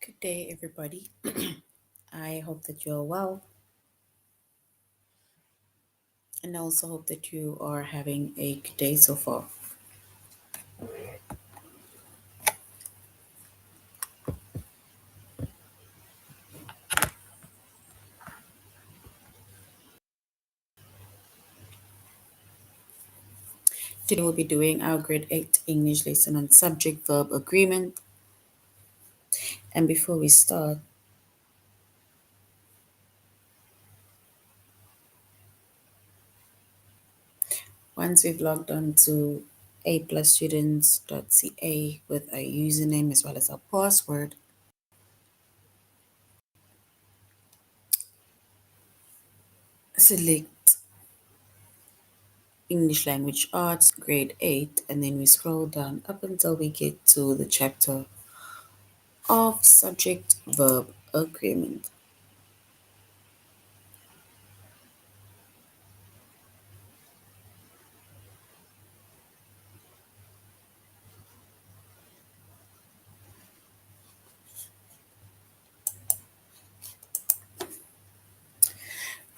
Good day, everybody. I hope that you're well, and I also hope that you are having a good day so far. Today, we'll be doing our grade 8 English lesson on subject verb agreement. And before we start, once we've logged on to aplusstudents.ca with our username as well as our password, select English Language Arts, grade 8, and then we scroll down up until we get to the chapter of subject verb agreement.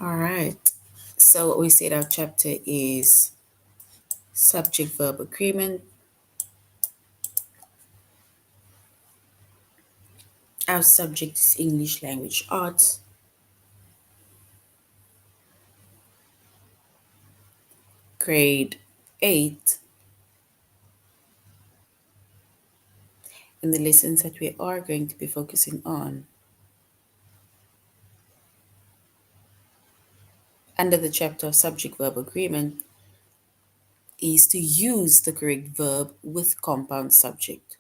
All right. So what we said our chapter is subject verb agreement. Our subject is English language arts. Grade 8. And the lessons that we are going to be focusing on under the chapter of subject verb agreement is to use the correct verb with compound subject.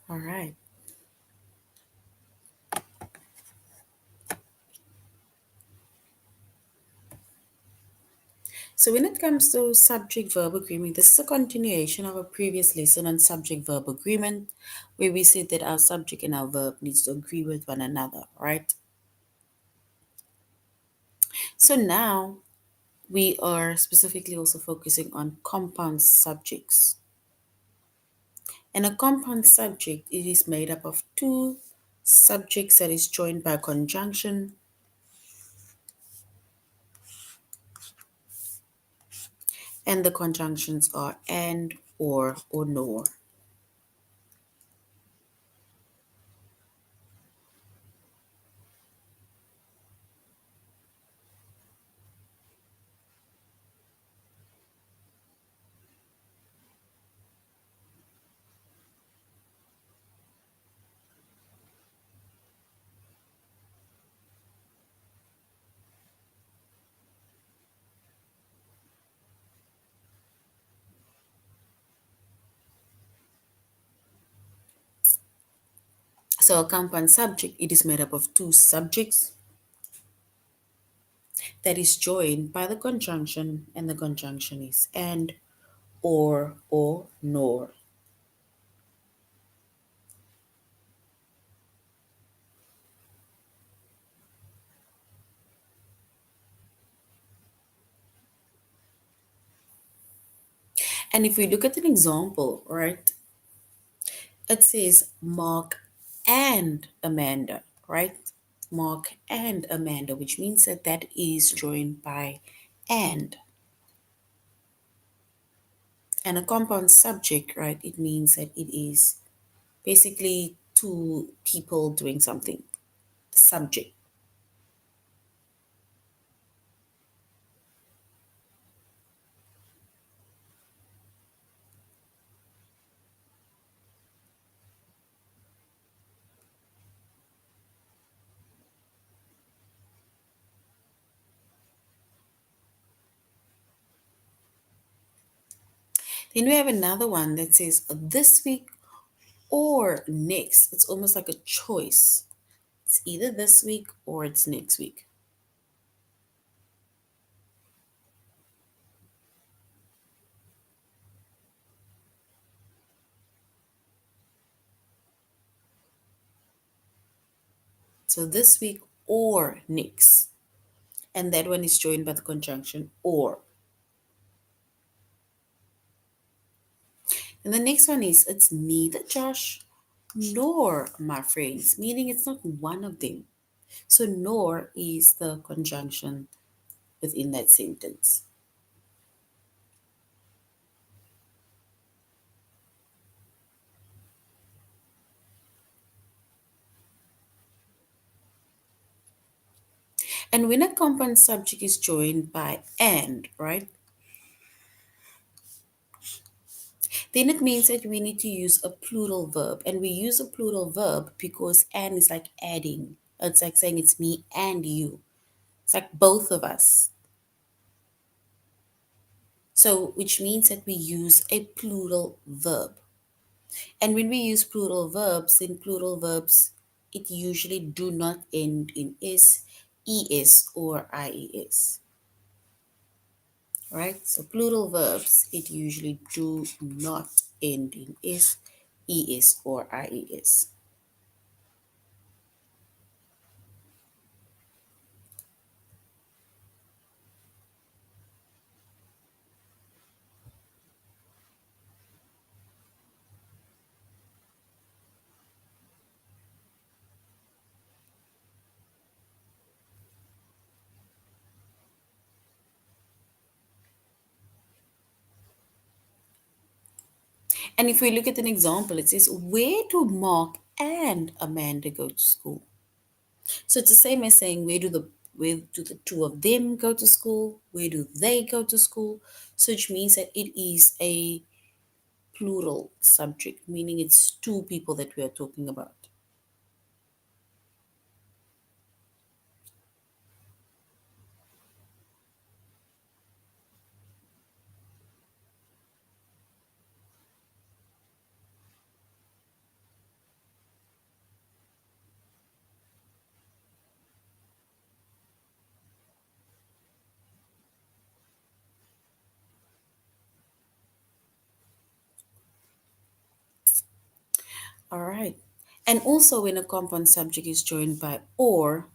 All right. So when it comes to subject verb agreement, this is a continuation of a previous lesson on subject verb agreement, where we said that our subject and our verb needs to agree with one another, right? So now we are specifically also focusing on compound subjects. And a compound subject, it is made up of two subjects that is joined by conjunction, and the conjunctions are and, or nor. So a compound subject, it is made up of two subjects that is joined by the conjunction, and the conjunction is and, or nor. And if we look at an example, right, it says Mark and Amanda, right? Mark and Amanda, which means that that is joined by and. And a compound subject, right? It means that it is basically two people doing something. Subject. Then we have another one that says this week or next. It's almost like a choice. It's either this week or it's next week. So this week or next. And that one is joined by the conjunction or. And the next one is it's neither Josh nor my friends, meaning it's not one of them. So nor is the conjunction within that sentence. And when a compound subject is joined by and, right, then it means that we need to use a plural verb. And we use a plural verb because and is like adding. It's like saying it's me and you. It's like both of us. So, which means that we use a plural verb. And when we use plural verbs, in plural verbs, it usually do not end in is, es, or ies. Right? So plural verbs, it usually do not end in is, es, or ies. And if we look at an example, it says, where do Mark and Amanda go to school? So it's the same as saying, where do the two of them go to school? Where do they go to school? So which means that it is a plural subject, meaning it's two people that we are talking about. All right. And also when a compound subject is joined by or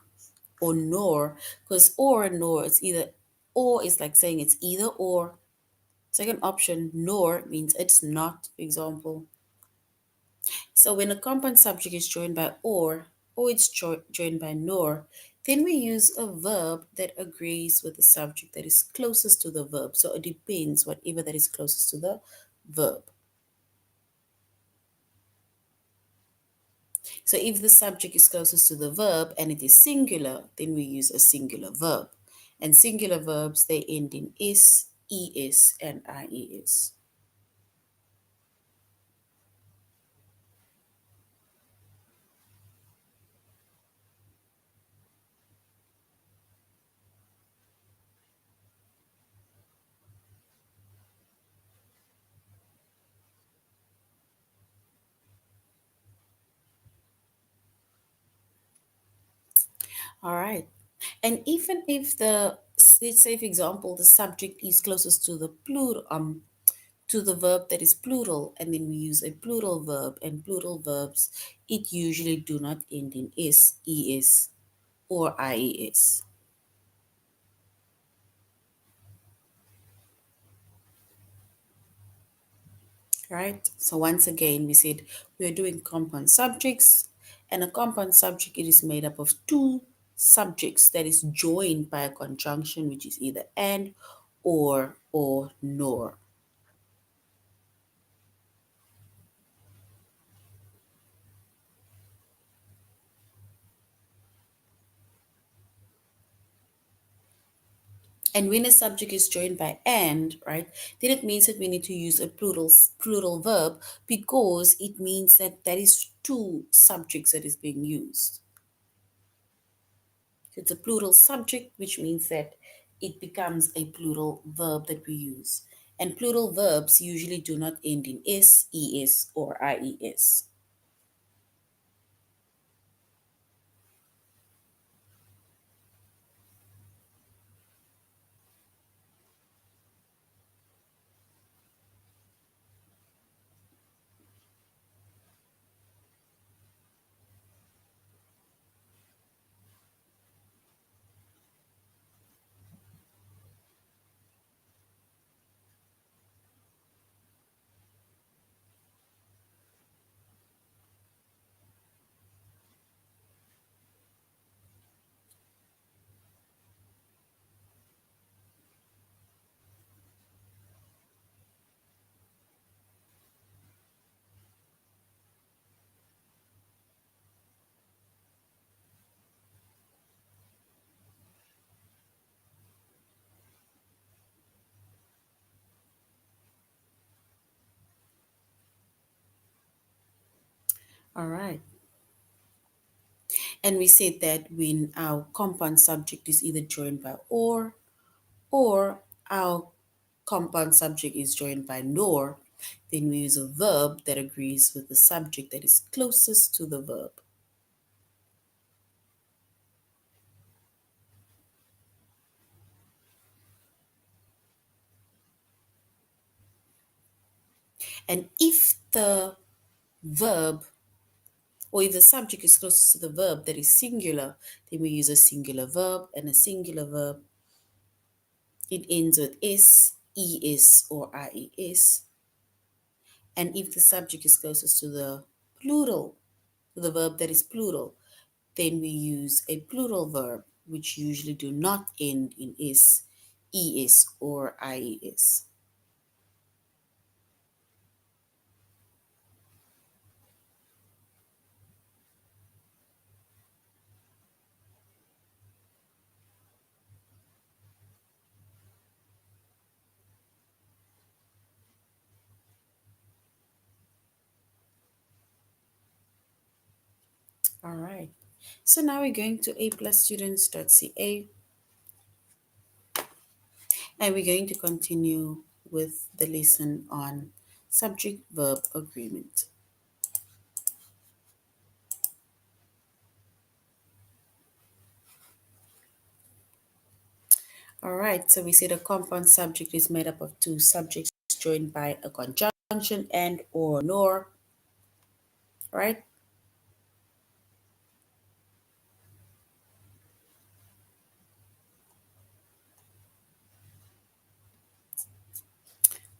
nor, because or and nor, it's either or is like saying it's either or. Second option, nor means it's not, for example. So when a compound subject is joined by or it's joined by nor, then we use a verb that agrees with the subject that is closest to the verb. So it depends, whatever that is closest to the verb. So if the subject is closest to the verb and it is singular, then we use a singular verb. And singular verbs, they end in is, es, and ies. All right. And even if let's say, for example, the subject is closest to the plural, to the verb that is plural, and then we use a plural verb, and plural verbs, it usually do not end in is, es, or ies. Right? So once again, we said we are doing compound subjects, and a compound subject it is made up of two subjects that is joined by a conjunction, which is either and or nor. And when a subject is joined by and, right, then it means that we need to use a plural verb because it means that that is two subjects that is being used. So it's a plural subject, which means that it becomes a plural verb that we use. And plural verbs usually do not end in s, es, or ies. All right. And we said that when our compound subject is either joined by or our compound subject is joined by nor, then we use a verb that agrees with the subject that is closest to the verb. And if the verb or if the subject is closest to the verb that is singular, then we use a singular verb, and a singular verb, it ends with s, es, or ies. And if the subject is closest to the plural, to the verb that is plural, then we use a plural verb, which usually do not end in s, es, or ies. All right. So now we're going to aplusstudents.ca, and we're going to continue with the lesson on subject verb agreement. All right, so we said a compound subject is made up of two subjects joined by a conjunction and or nor, right?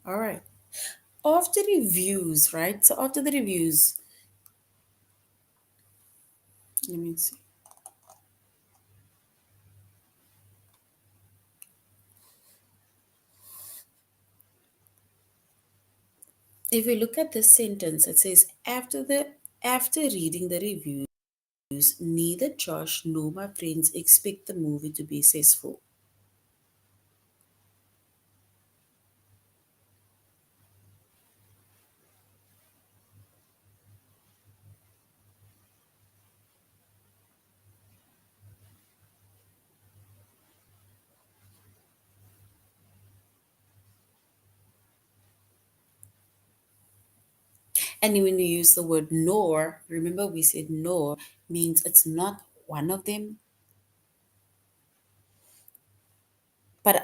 All right. After reviews, right? So after the reviews, let me see. If we look at this sentence, it says after reading the reviews, neither Josh nor my friends expect the movie to be successful. And when we use the word nor, remember we said nor means it's not one of them, but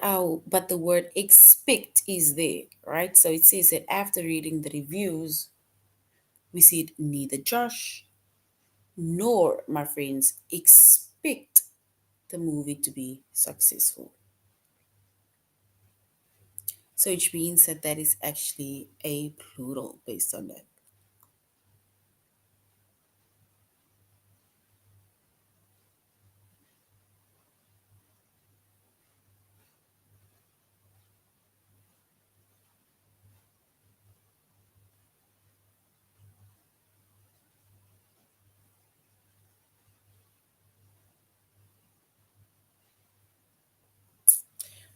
the word expect is there, right? So it says that after reading the reviews, we said neither Josh nor my friends expect the movie to be successful. So which means that that is actually a plural based on that.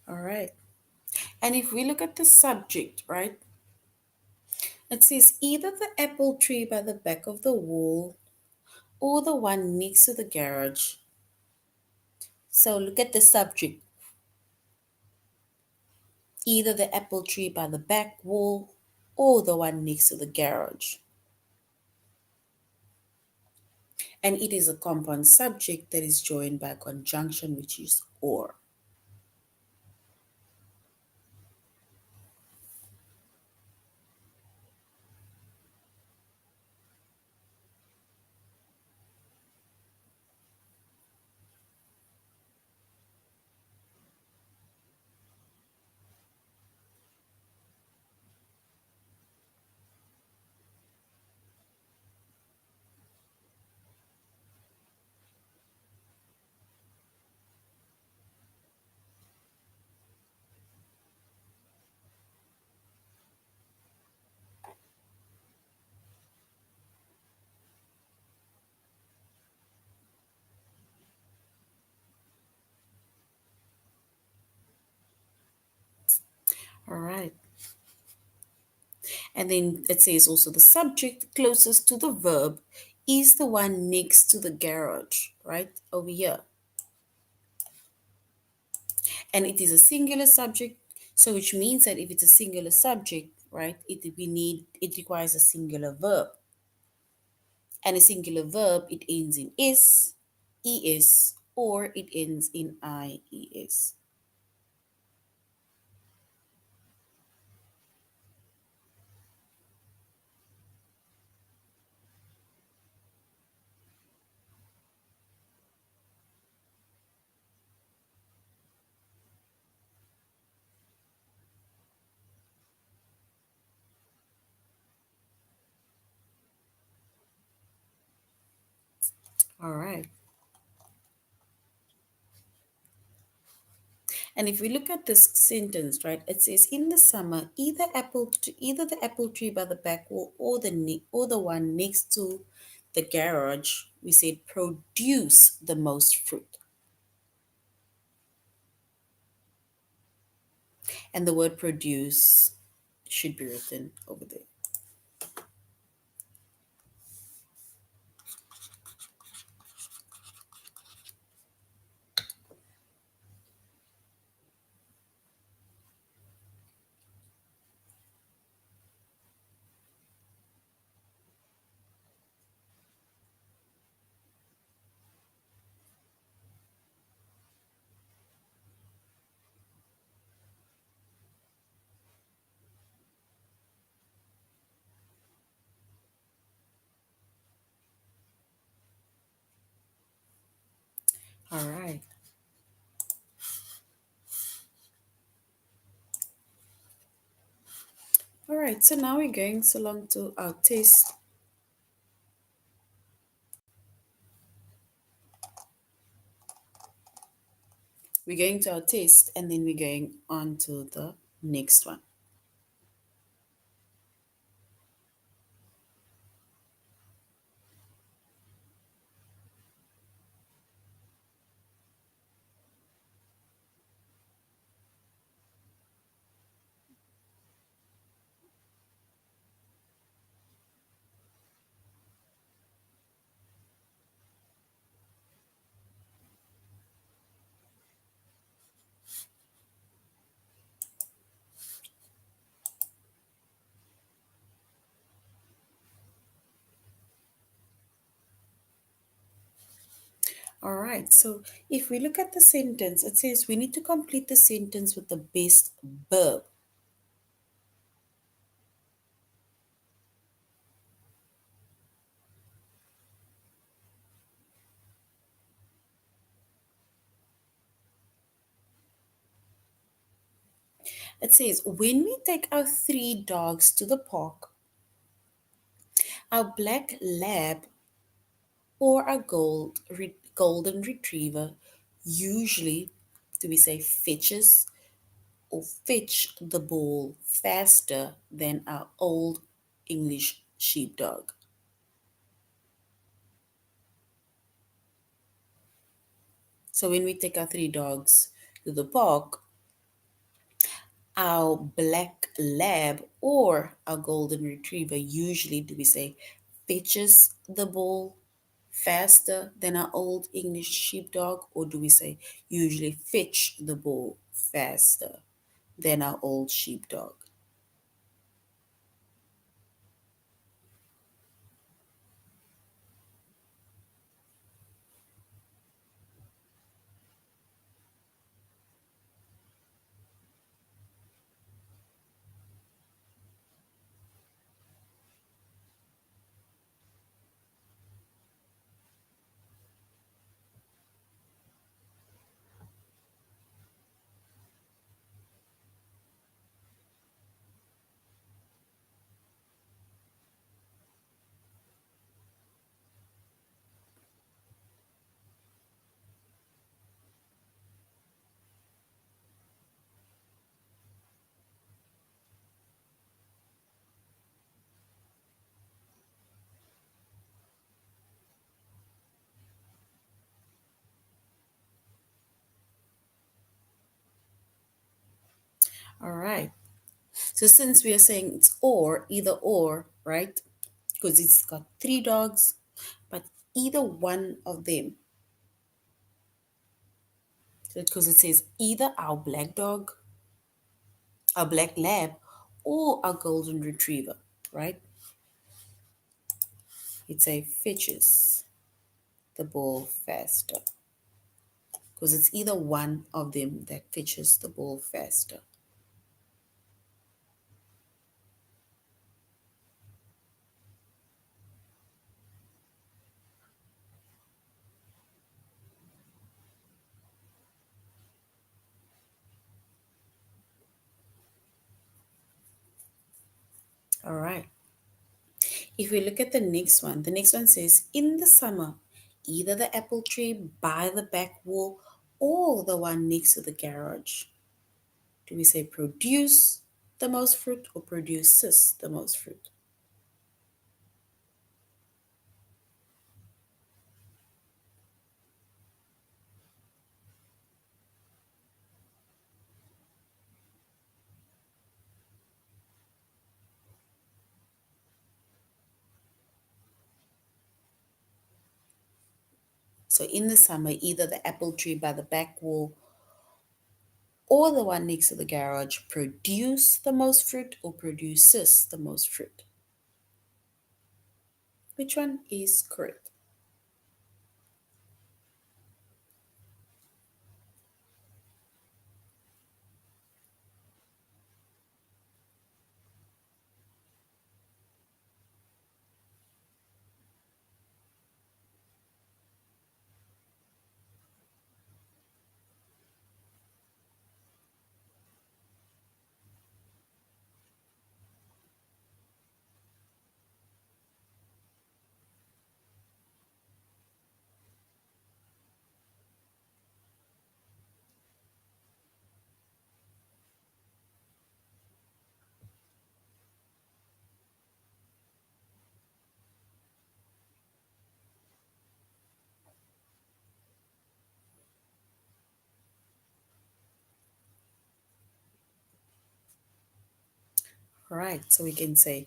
All right. And if we look at the subject, right, it says either the apple tree by the back of the wall or the one next to the garage. So look at the subject, either the apple tree by the back wall or the one next to the garage. And it is a compound subject that is joined by a conjunction which is or. All right. And then it says also the subject closest to the verb is the one next to the garage, right? Over here. And it is a singular subject, so which means that if it's a singular subject, right, it requires a singular verb. And a singular verb, it ends in is, es, or it ends in ies. All right. And if we look at this sentence, right, it says in the summer, either the apple tree by the back wall or the one next to the garage, we said produce the most fruit. And the word produce should be written over there. All right. All right. So now we're going so long to our test. We're going to our test and then we're going on to the next one. All right. So if we look at the sentence, it says we need to complete the sentence with the best verb. It says, when we take our three dogs to the park, our black lab or our golden retriever usually, do we say fetches or fetch the ball faster than our old English sheepdog? So when we take our three dogs to the park, our black lab or our golden retriever usually, do we say, fetches the ball faster than our old English sheepdog, or do we say usually fetch the ball faster than our old sheepdog? All right. So since we are saying it's or, either or, right? Because it's got three dogs, either one of them. So because it says either our black dog, our black lab, or our golden retriever, right? It say fetches the ball faster because it's either one of them that fetches the ball faster. All right. If we look at the next one says in the summer, either the apple tree by the back wall or the one next to the garage. Do we say produce the most fruit or produces the most fruit? So in the summer, either the apple tree by the back wall or the one next to the garage produce the most fruit or produces the most fruit. Which one is correct? All right, so we can say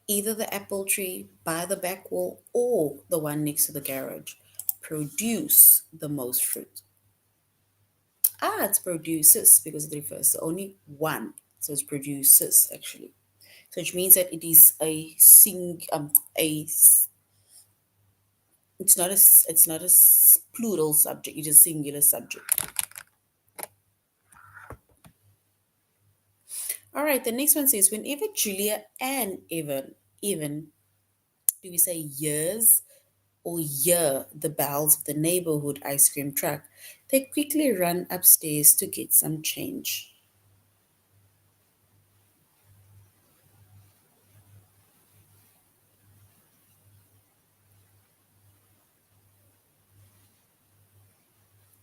either the apple tree by the back wall or the one next to the garage produce the most fruit. It's produces because it refers to only one. So it's produces actually. So which means that it is it's not a plural subject, it is singular subject. All right, the next one says whenever Julia and Evan, do we say years or year the bells of the neighborhood ice cream truck, they quickly run upstairs to get some change.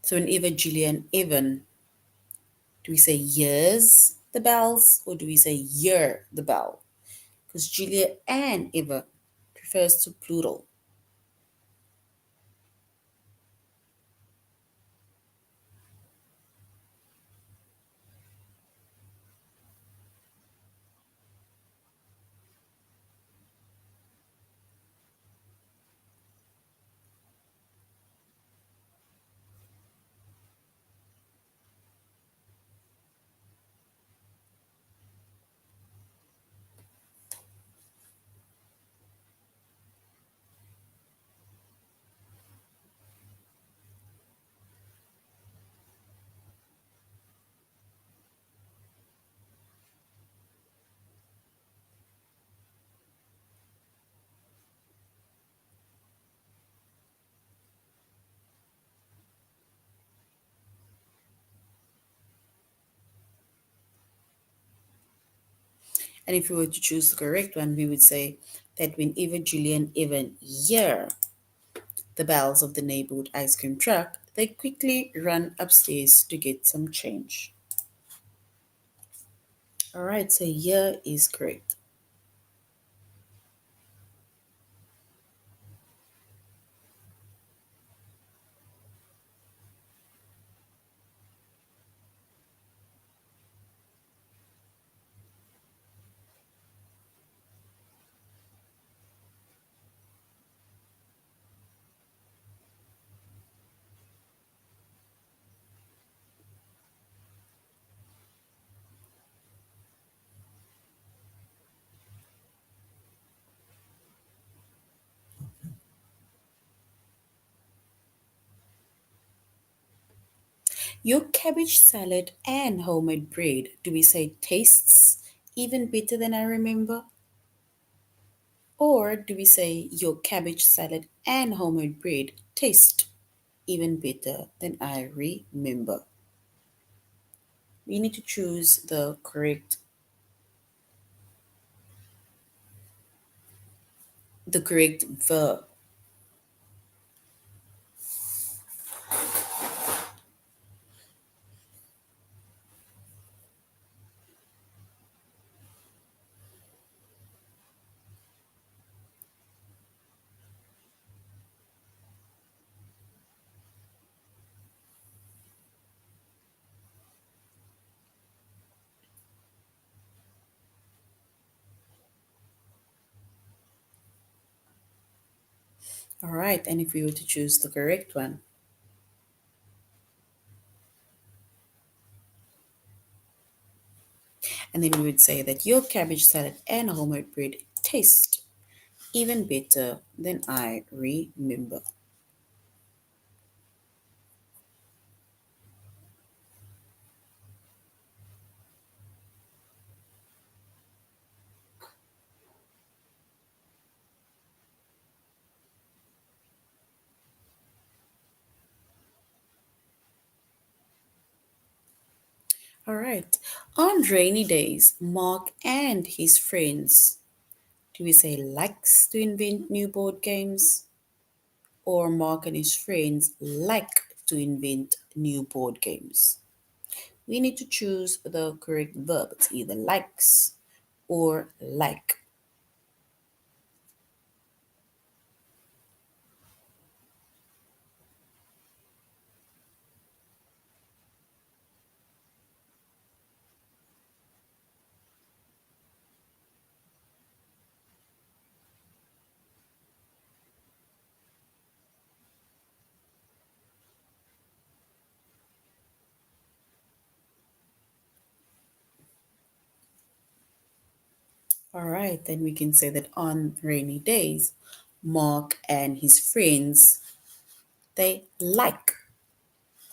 So whenever Julia and Evan, do we say years the bells or do we say year the bell? Because Julia and Eva refers to plural. And if we were to choose the correct one, we would say that whenever Julia and Evan hear the bells of the neighborhood ice cream truck, they quickly run upstairs to get some change. All right, so here is correct. Your cabbage salad and homemade bread, do we say tastes even better than I remember? Or do we say your cabbage salad and homemade bread taste even better than I remember? We need to choose the correct verb. All right, and if we were to choose the correct one, and then we would say that your cabbage salad and homemade bread taste even better than I remember. All right. On rainy days, Mark and his friends, do we say likes to invent new board games? Or Mark and his friends like to invent new board games? We need to choose the correct verb. It's either likes or like. All right, then we can say that on rainy days, Mark and his friends, they like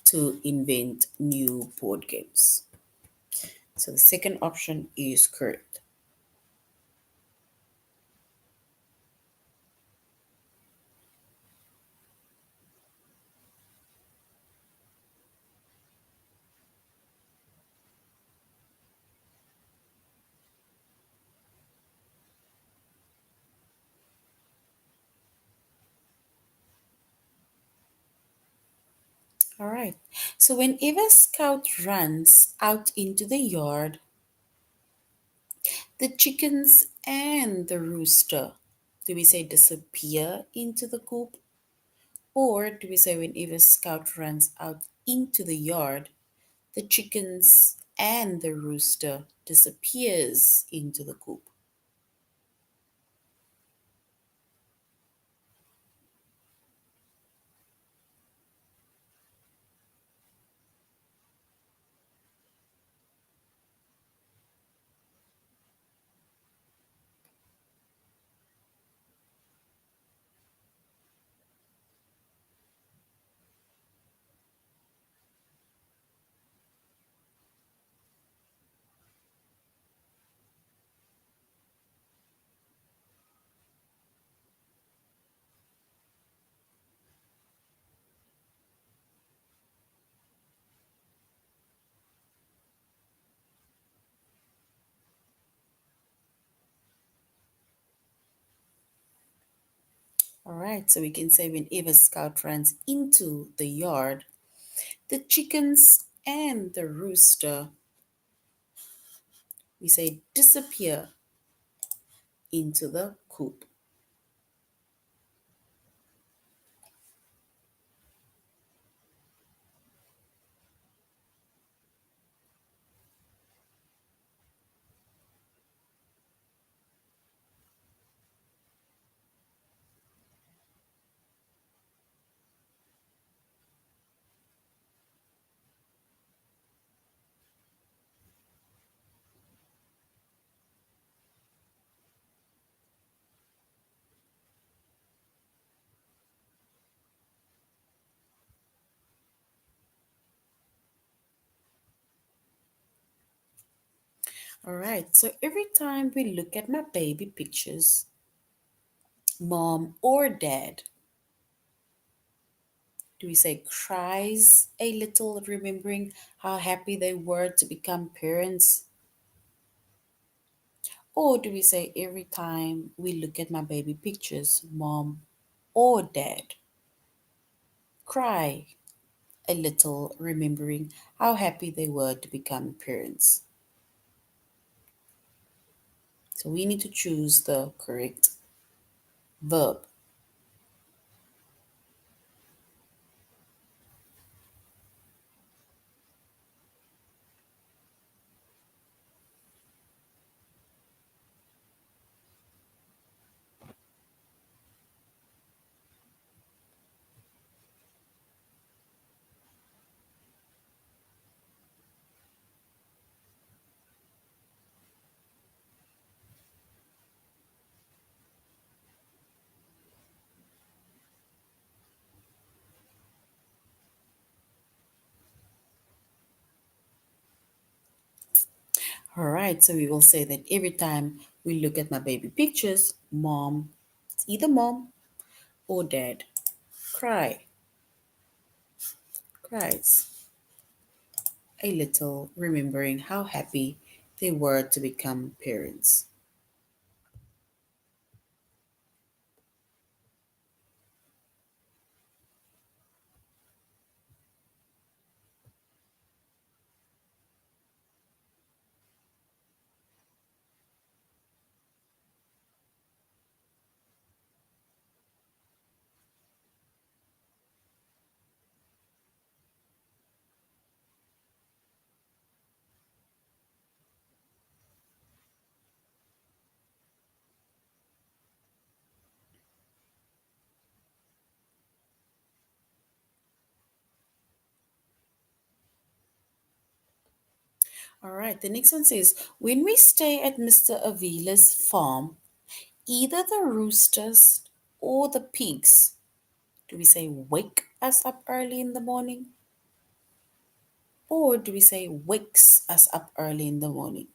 to invent new board games. So the second option is correct. All right. So whenever Scout runs out into the yard, the chickens and the rooster, do we say disappear into the coop? Or do we say whenever Scout runs out into the yard, the chickens and the rooster disappears into the coop? All right, so we can say whenever Scout runs into the yard, the chickens and the rooster, we say disappear into the coop. All right, so every time we look at my baby pictures, mom or dad, do we say cries a little, remembering how happy they were to become parents? Or do we say every time we look at my baby pictures, mom or dad, cry a little, remembering how happy they were to become parents? So we need to choose the correct verb. All right, so we will say that every time we look at my baby pictures, mom, it's either mom or dad, cry, cries a little, remembering how happy they were to become parents. All right, the next one says, when we stay at Mr. Avila's farm, either the roosters or the pigs, do we say wake us up early in the morning? Or do we say wakes us up early in the morning?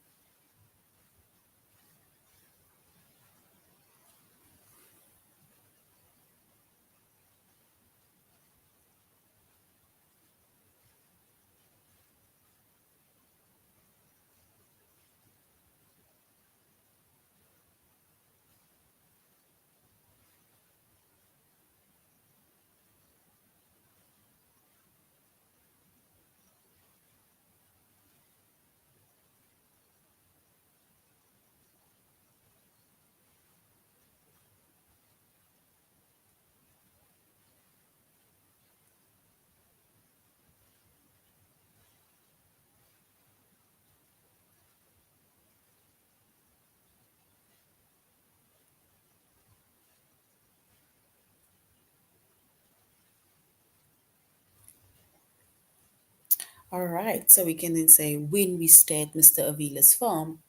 All right, so we can then say, when we stay at Mr. Avila's farm,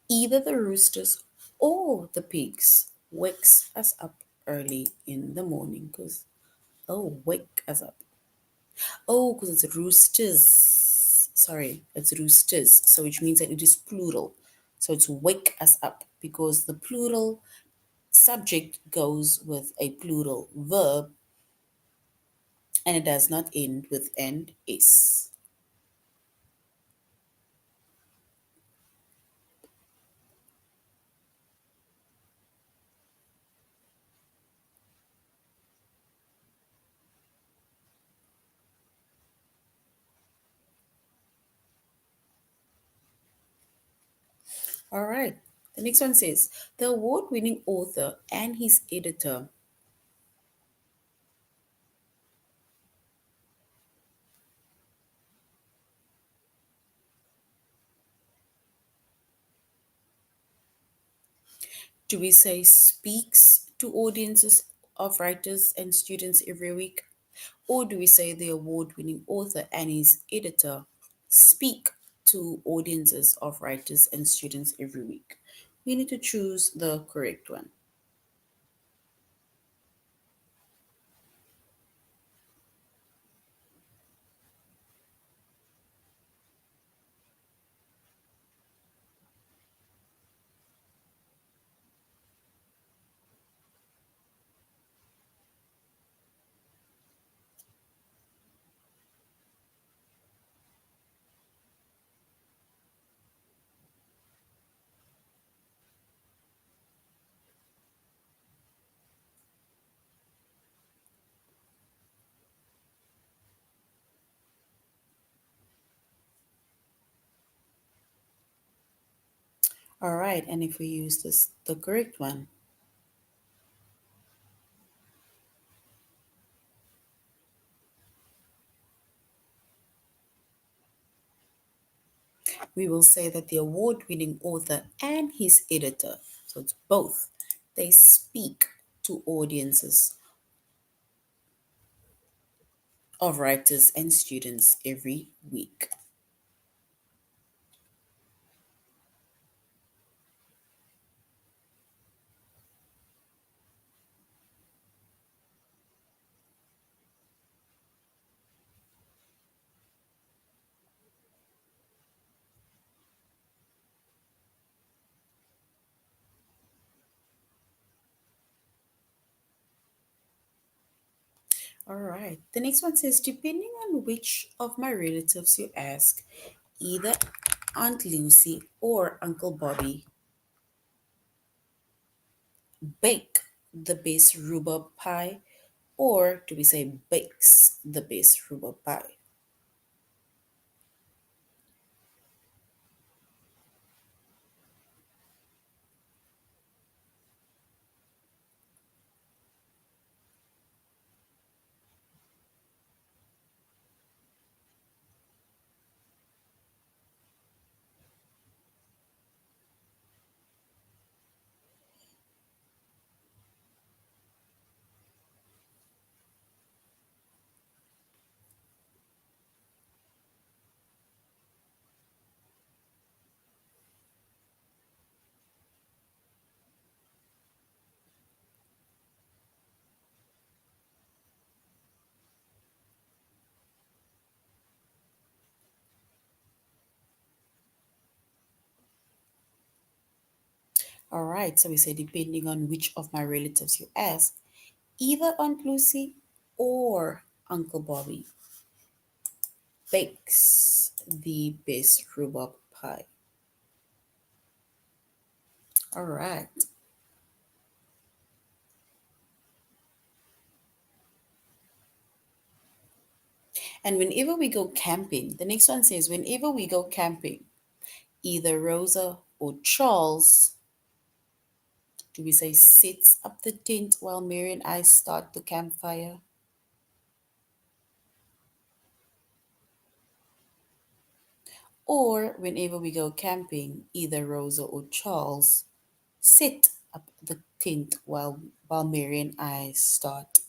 either the roosters or the pigs wakes us up early in the morning. Because, oh, wake us up. Oh, because it's roosters. Sorry, it's roosters. So which means that it is plural. So it's wake us up because the plural subject goes with a plural verb and it does not end with an S. All right. The next one says the award winning author and his editor. Do we say speaks to audiences of writers and students every week? Or do we say the award winning author and his editor speak to audiences of writers and students every week? We need to choose the correct one. All right, and if we use this the correct one, we will say that the award-winning author and his editor, so it's both, they speak to audiences of writers and students every week. All right. The next one says, depending on which of my relatives you ask, either Aunt Lucy or Uncle Bobby bake the best rhubarb pie, or do we say bakes the best rhubarb pie? All right. So we say, depending on which of my relatives you ask, either Aunt Lucy or Uncle Bobby bakes the best rhubarb pie. All right. And whenever we go camping, the next one says, whenever we go camping, either Rosa or Charles, do we say, sets up the tent while Mary and I start the campfire? Or whenever we go camping, either Rosa or Charles set up the tent while Mary and I start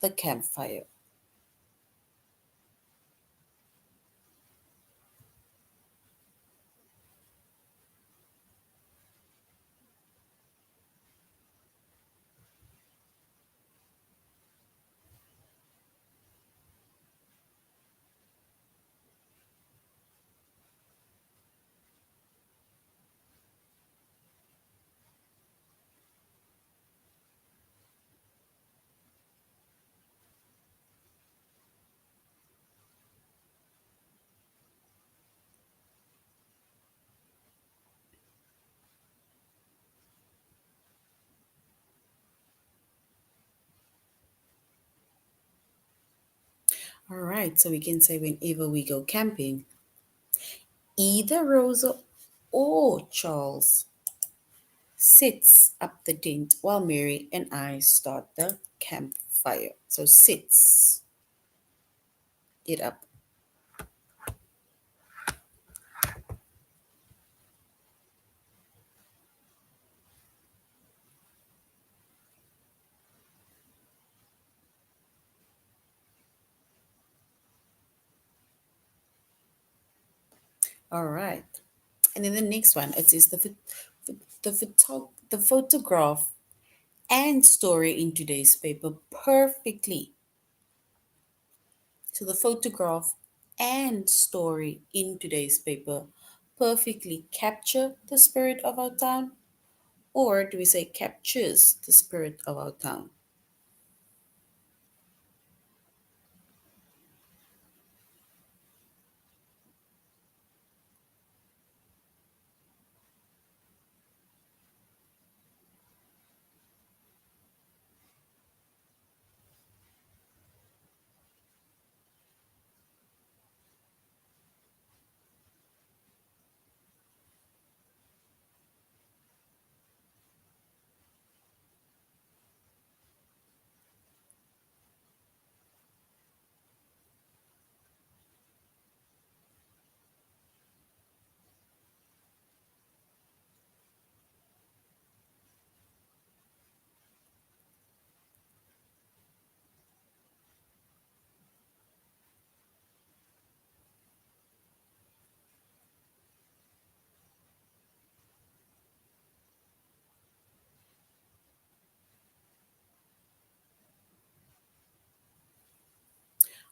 the campfire. All right, so we can say whenever we go camping, either Rosa or Charles sits up the tent while Mary and I start the campfire. So sits it up. All right. And then the next one, it is the photograph and story in today's paper perfectly. So the photograph and story in today's paper perfectly capture the spirit of our town, or do we say captures the spirit of our town?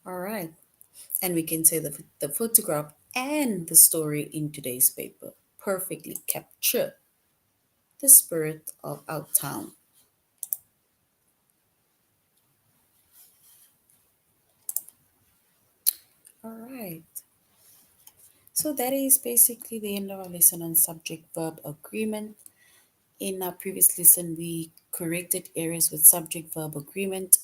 All right. And we can say the photograph and the story in today's paper perfectly capture the spirit of our town. All right. So that is basically the end of our lesson on subject verb agreement. In our previous lesson, we corrected errors with subject verb agreement.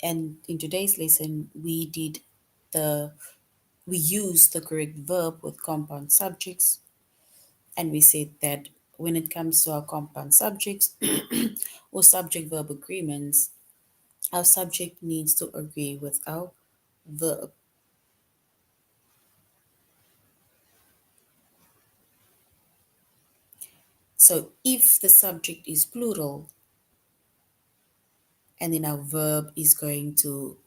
And in today's lesson, the we used the correct verb with compound subjects, and we said that when it comes to our compound subjects or subject verb agreements, our subject needs to agree with our verb. So if the subject is plural, and then our verb is going to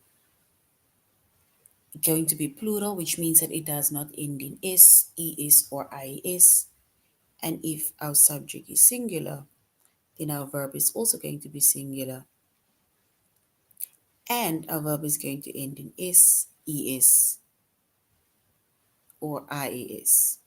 be plural, which means that it does not end in is, es, or ies. And if our subject is singular, then our verb is also going to be singular. And our verb is going to end in is, es, or ies.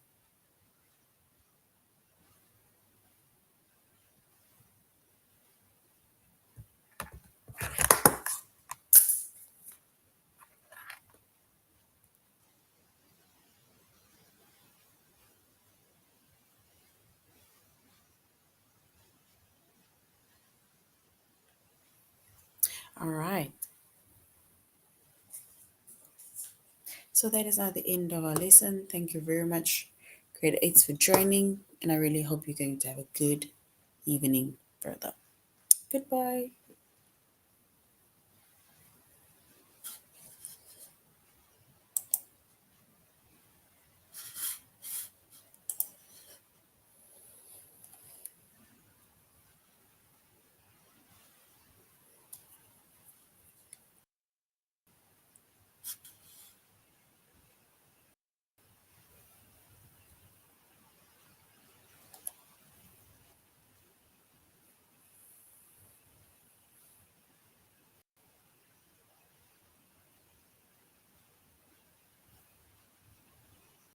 All right. So that is now the end of our lesson. Thank you very much, grade 8s, for joining. And I really hope you're going to have a good evening further. Goodbye.